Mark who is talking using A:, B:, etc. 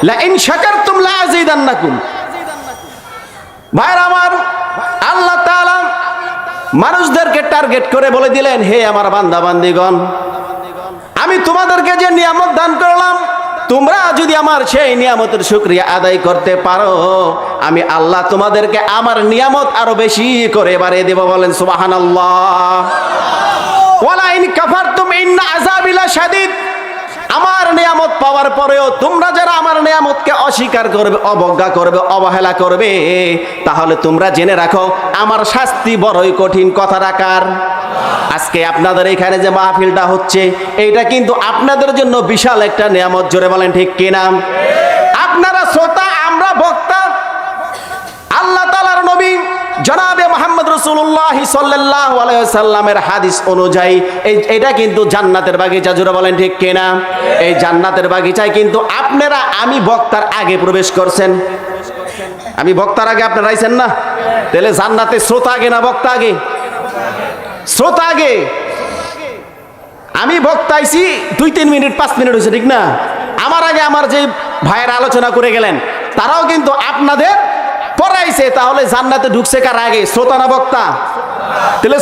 A: লা ইন শাকারতুম লা আযীদান্নাকুম। ভাইরা আমার, আল্লাহ তাআলা মানুষদেরকে টার্গেট করে বলে দিলেন, হে আমার বান্দা বান্দীগণ, আমি তোমাদেরকে যে নিয়ামত দান করলাম, তোমরা যদি আমার সেই নিয়ামতের শুকরিয়া আদায় করতে পারো, আমি আল্লাহ তোমাদেরকে আমার নিয়ামত আরো বেশি করে বাড়িয়ে দেব। বলেন সুবহানাল্লাহ। ওয়ালা ইন কাফারতুম ইন্না আযাবি লাশাদীদ। আমার নিয়ামত পাওয়ার পরেও তোমরা যারা আমার নিয়ামতকে অস্বীকার করবে, অবজ্ঞা করবে, অবহেলা করবে, তাহলে তোমরা জেনে রাখো আমার শাস্তি বড়ই কঠিন। কথা রাখার আজকে আপনাদের এখানে যে মাহফিলটা হচ্ছে, এইটা কিন্তু আপনাদের জন্য বিশাল একটা নিয়ামত। জোরে বলেন ঠিক কিনা? আপনারা শ্রোতা, আমরা বক্তা। আল্লাহ তাআলার নবী জনাবে মুহাম্মদ রাসূলুল্লাহ সাল্লাল্লাহু আলাইহি ওয়াসাল্লামের হাদিস অনুযায়ী এটা কিন্তু জান্নাতের বাগিচা। জোরে বলেন ঠিক কিনা? এই জান্নাতের বাগিচায় কিন্তু আপনারা, আমি বক্তার আগে প্রবেশ করছেন। আমি বক্তার আগে আপনারা আইছেন না? তাহলে জান্নাতে শ্রোতা আগে না বক্তা আগে? শ্রোতা আগে। আমি বক্তা আইছি 2-3 মিনিট 5 মিনিট হয়েছে, ঠিক না? আমার আগে আমার যে ভাইয়ের আলোচনা করে গেলেন, তারাও কিন্তু আপনাদের পড়াইছে। তাহলে জান্নাতে ঢুকছে কার আগে, শ্রোতা না বক্তা? তাহলে